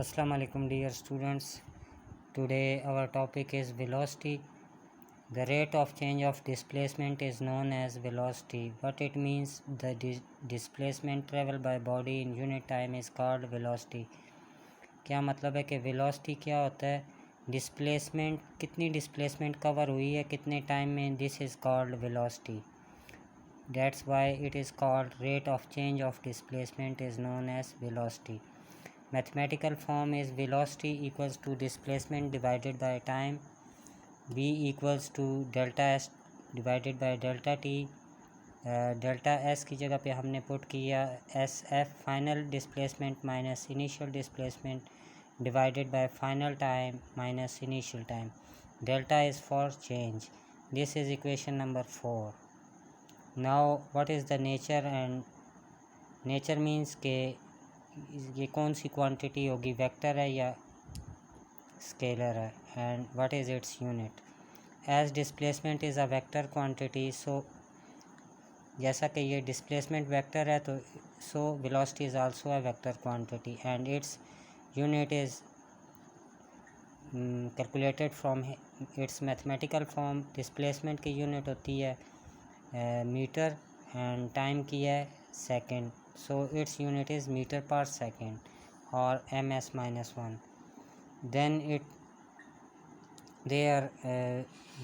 Assalamu alaikum dear students. Today our topic is velocity. The rate of change of displacement is known as velocity. What it means, the displacement traveled by body in unit time is called velocity. क्या मतलब है कि velocity क्या होता है, displacement कितनी displacement cover हुई है कितने टाइम में, this is called velocity. That's why it is called rate of change of displacement is known as velocity. Mathematical form is velocity equals to displacement divided by time. V equals to delta s divided by delta t. Delta S की जगह पे हमने put किया S F final displacement minus initial displacement divided by final time minus initial time. Delta is for change. This is equation number 4. Now what is the nature, and nature means के ये कौन सी quantity होगी, vector है या scalar है, and what is its unit. As displacement is a vector quantity, so जैसा कि ये डिस्प्लेसमेंट वेक्टर है तो so velocity is also a vector quantity and its unit is calculated from its mathematical form. Displacement की unit होती है metre and time की है second, so its unit is meter per second or ms minus 1. Then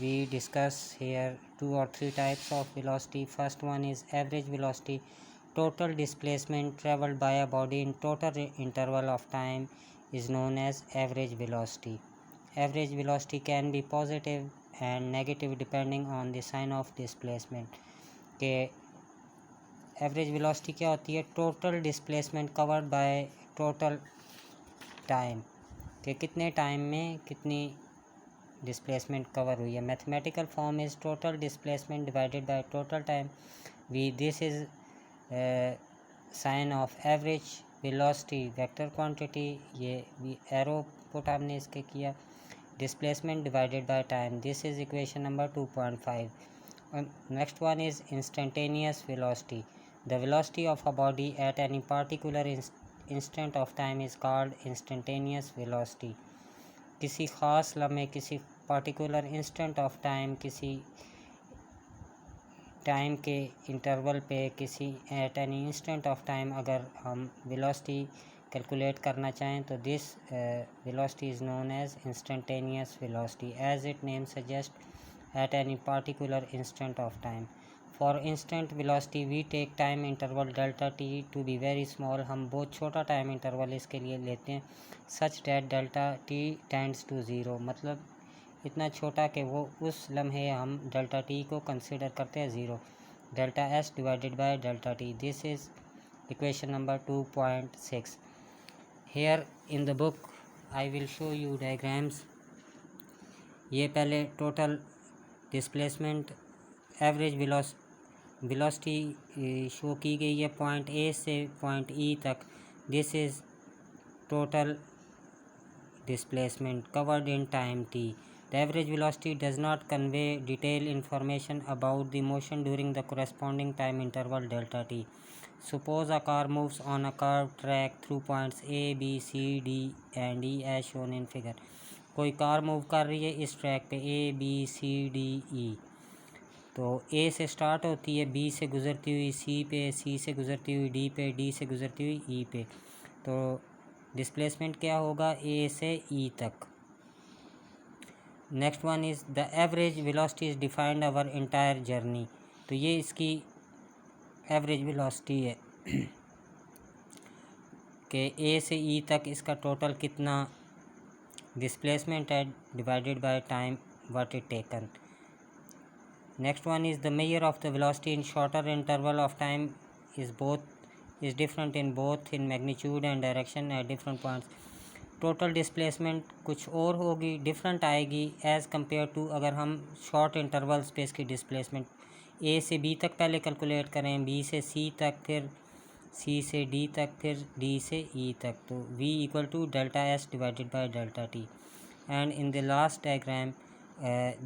we discuss here 2 or 3 types of velocity. First one is average velocity, total displacement traveled by a body in total interval of time is known as average velocity. Average velocity can be positive and negative depending on the sign of displacement. के average velocity क्या होती है, total displacement covered by total time, कि कितने time में कितनी displacement cover हुई है. Mathematical form is total displacement divided by total time. This is sine of average velocity vector quantity. ये एरो पुट हमने इसके किया. Displacement divided by time, this is equation number 2.5. Next one is instantaneous velocity. The velocity of a body at any particular instant of time is called instantaneous velocity. किसी ख़ास लम्हे, किसी particular instant of time, किसी time के interval पे, किसी at any instant of time अगर हम velocity कैलकुलेट करना चाहें तो this velocity is known as instantaneous velocity. As its name suggests, at any particular instant of time. For instant velocity we take time interval delta t to be very small. हम बहुत छोटा time interval इसके लिए लेते हैं such that delta t tends to 0, मतलब इतना छोटा कि वो उस लम्हे हम डेल्टा टी को कंसिडर करते हैं zero. Delta S divided by delta T, this is equation number 2.6. Here in the book I will show you diagrams. ये पहले total displacement average velocity show की गई है पॉइंट ए से पॉइंट ई तक. This is total displacement covered in time t. The average velocity does not convey detailed information about the motion during the corresponding time interval delta t. Suppose a car moves on a curved track through points A, B, C, D and E as shown in figure. कोई car move कर रही है इस track पे A, B, C, D, E. तो A से start होती है, B से गुज़रती हुई C पे, C से गुज़रती हुई D पे, D से गुज़रती हुई E पे. तो डिस्प्लेसमेंट क्या होगा ए से ई तक. Next one is the average velocity is defined our entire journey. तो ये इसकी एवरेज वेलोसिटी है कि ए से ई तक इसका टोटल कितना डिस्प्लेसमेंट है divided by time what it taken. Next one is the measure of the velocity in shorter interval of time is different in both in magnitude and direction at different points. Total displacement कुछ और होगी, different आएगी as compare to अगर हम short interval space की displacement ए से B तक पहले कैलकुलेट करें, बी से सी तक, फिर सी से डी तक, फिर डी से ई तक. तो V equal to delta S divided by delta T. And in the last diagram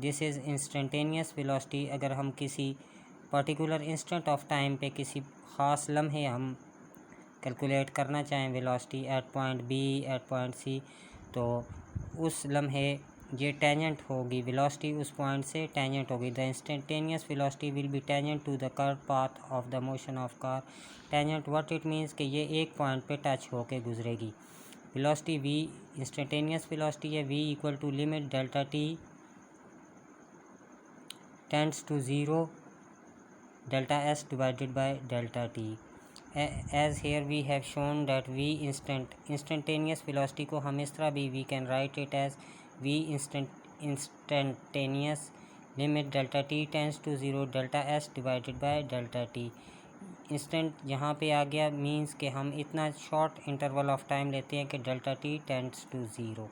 this is instantaneous velocity. अगर हम किसी पर्टिकुलर इंस्टेंट ऑफ टाइम पे किसी ख़ास लम्हे हम कैलकुलेट करना चाहें velocity at point B at point C, तो उस लम्हे ये टेंजेंट होगी, वेलोसिटी उस पॉइंट से टेंजेंट होगी। The instantaneous velocity will be tangent to the curve path of the motion of car. Tangent what it means कि ये एक पॉइंट पे टच होके गुजरेगी। वेलोसिटी v इंस्टेंटेनियस वेलोसिटी है, v equal to limit delta t tends to zero delta s divided by delta t. As here we have shown that v instantaneous velocity को हम इस तरह भी we can write it as v instantaneous limit delta t tends to 0 delta s divided by delta t. Instant यहाँ पे आ गया means कि हम इतना शॉर्ट इंटरवल ऑफ टाइम लेते हैं कि delta t tends to zero.